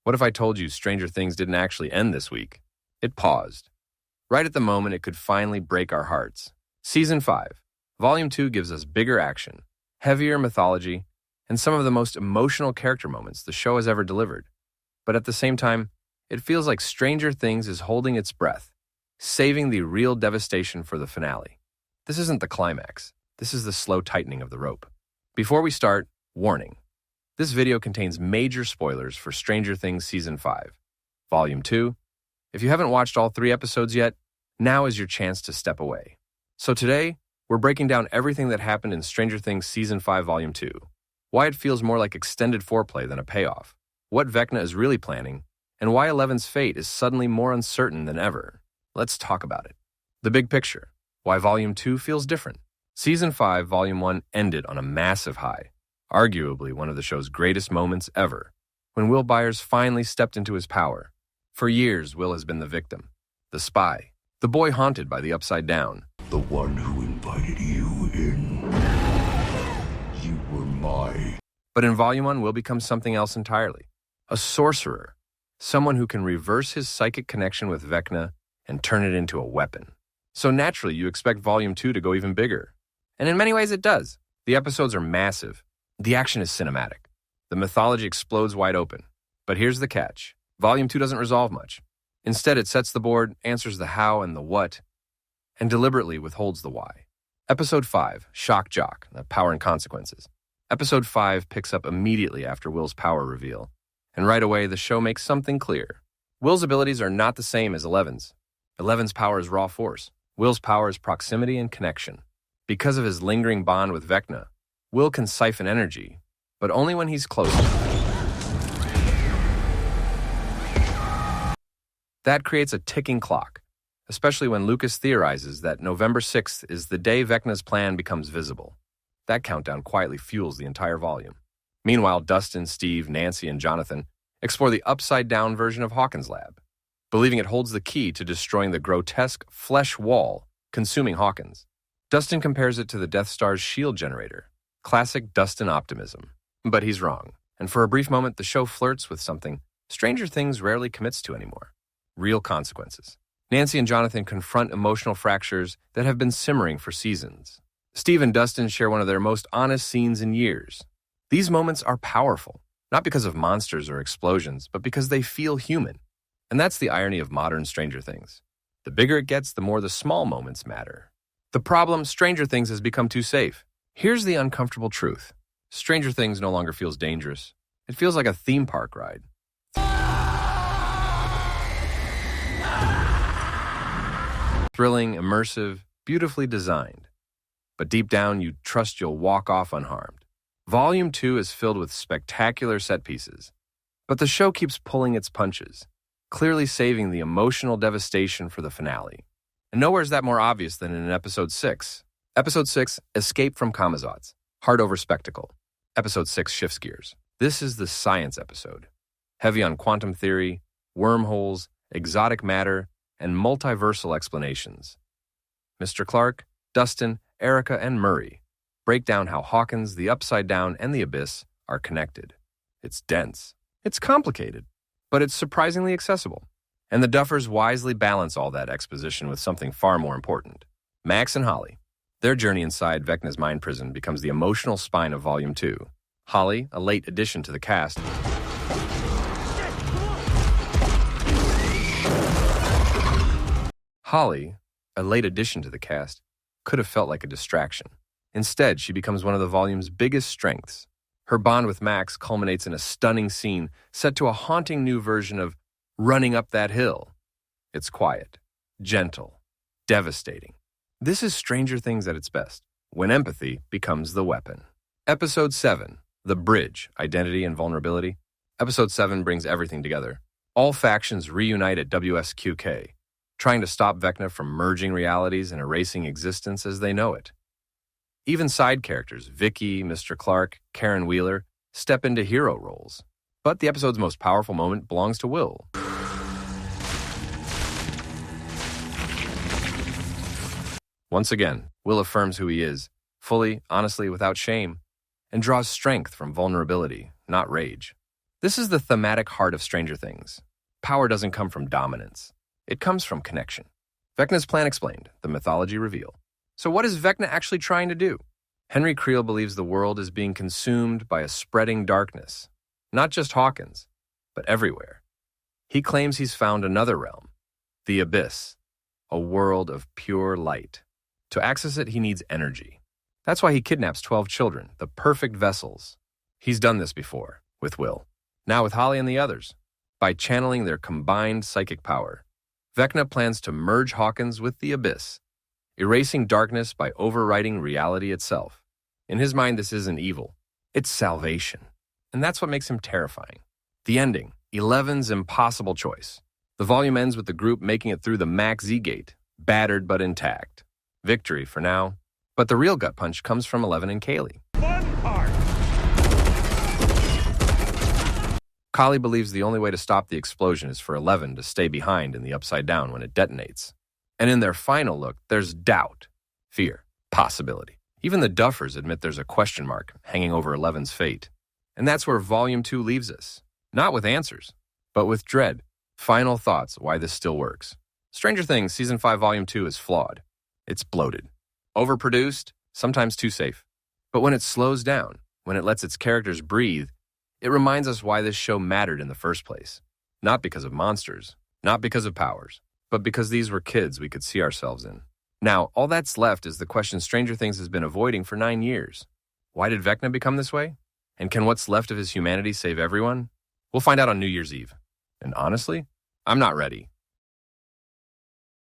What if I told you Stranger Things didn't actually end this week? It paused. Right at the moment it could finally break our hearts. Season 5, Volume 2 gives us bigger action, heavier mythology, and some of the most emotional character moments the show has ever delivered. But at the same time, it feels like Stranger Things is holding its breath, saving the real devastation for the finale. This isn't the climax. This is the slow tightening of the rope. Before we start, warning. This video contains major spoilers for Stranger Things Season 5, Volume 2. If you haven't watched all 3 episodes yet, now is your chance to step away. So today, we're breaking down everything that happened in Stranger Things Season 5, Volume 2. Why it feels more like extended foreplay than a payoff. What Vecna is really planning, and why Eleven's fate is suddenly more uncertain than ever. Let's talk about it. The big picture. Why Volume 2 feels different. Season 5, Volume 1 ended on a massive high. Arguably one of the show's greatest moments ever, when Will Byers finally stepped into his power. For years, Will has been the victim, the spy, the boy haunted by the upside down. The one who invited you in. You were my... But in Volume 1, Will becomes something else entirely. A sorcerer, someone who can reverse his psychic connection with Vecna and turn it into a weapon. So naturally, you expect Volume 2 to go even bigger. And in many ways it does. The episodes are massive. The action is cinematic. The mythology explodes wide open. But here's the catch. Volume 2 doesn't resolve much. Instead, it sets the board, answers the how and the what, and deliberately withholds the why. Episode 5, Shock Jock, the Power and Consequences. Episode 5 picks up immediately after Will's power reveal. And right away, the show makes something clear. Will's abilities are not the same as Eleven's. Eleven's power is raw force. Will's power is proximity and connection. Because of his lingering bond with Vecna, Will can siphon energy, but only when he's close to her. That creates a ticking clock, especially when Lucas theorizes that November 6th is the day Vecna's plan becomes visible. That countdown quietly fuels the entire volume. Meanwhile, Dustin, Steve, Nancy, and Jonathan explore the upside-down version of Hawkins' lab, believing it holds the key to destroying the grotesque flesh wall consuming Hawkins. Dustin compares it to the Death Star's shield generator. Classic Dustin optimism. But he's wrong. And for a brief moment, the show flirts with something Stranger Things rarely commits to anymore. Real consequences. Nancy and Jonathan confront emotional fractures that have been simmering for seasons. Steve and Dustin share one of their most honest scenes in years. These moments are powerful, not because of monsters or explosions, but because they feel human. And that's the irony of modern Stranger Things. The bigger it gets, the more the small moments matter. The problem, Stranger Things has become too safe. Here's the uncomfortable truth. Stranger Things no longer feels dangerous. It feels like a theme park ride. Thrilling, immersive, beautifully designed. But deep down, you trust you'll walk off unharmed. Volume 2 is filled with spectacular set pieces. But the show keeps pulling its punches, clearly saving the emotional devastation for the finale. And nowhere is that more obvious than in Episode 6. Episode 6, Escape from Kamazotz, Heart Over Spectacle. Episode 6 shifts gears. This is the science episode, heavy on quantum theory, wormholes, exotic matter, and multiversal explanations. Mr. Clark, Dustin, Erica, and Murray break down how Hawkins, the Upside Down, and the Abyss are connected. It's dense. It's complicated, but it's surprisingly accessible. And the Duffers wisely balance all that exposition with something far more important. Max and Holly. Their journey inside Vecna's mind prison becomes the emotional spine of Volume 2. Holly, a late addition to the cast, could have felt like a distraction. Instead, she becomes one of the volume's biggest strengths. Her bond with Max culminates in a stunning scene set to a haunting new version of Running Up That Hill. It's quiet, gentle, devastating. This is Stranger Things at its best, when empathy becomes the weapon. Episode 7, The Bridge, Identity and Vulnerability. Episode 7 brings everything together. All factions reunite at WSQK, trying to stop Vecna from merging realities and erasing existence as they know it. Even side characters, Vicky, Mr. Clark, Karen Wheeler, step into hero roles. But the episode's most powerful moment belongs to Will. Once again, Will affirms who he is, fully, honestly, without shame, and draws strength from vulnerability, not rage. This is the thematic heart of Stranger Things. Power doesn't come from dominance. It comes from connection. Vecna's plan explained, the mythology reveal. So what is Vecna actually trying to do? Henry Creel believes the world is being consumed by a spreading darkness. Not just Hawkins, but everywhere. He claims he's found another realm, the Abyss, a world of pure light. To access it, he needs energy. That's why he kidnaps 12 children, the perfect vessels. He's done this before, with Will. Now with Holly and the others. By channeling their combined psychic power, Vecna plans to merge Hawkins with the Abyss, erasing darkness by overriding reality itself. In his mind, this isn't evil. It's salvation. And that's what makes him terrifying. The ending, 11's impossible choice. The volume ends with the group making it through the Max Z gate, battered but intact. Victory for now. But the real gut punch comes from 11 and Kaylee. Fun part! Kali believes the only way to stop the explosion is for 11 to stay behind in the Upside Down when it detonates. And in their final look, there's doubt, fear, possibility. Even the Duffers admit there's a question mark hanging over 11's fate. And that's where Volume 2 leaves us. Not with answers, but with dread. Final thoughts why this still works. Stranger Things Season 5 Volume 2 is flawed. It's bloated. Overproduced, sometimes too safe. But when it slows down, when it lets its characters breathe, it reminds us why this show mattered in the first place. Not because of monsters, not because of powers, but because these were kids we could see ourselves in. Now, all that's left is the question Stranger Things has been avoiding for 9 years. Why did Vecna become this way? And can what's left of his humanity save everyone? We'll find out on New Year's Eve. And honestly, I'm not ready.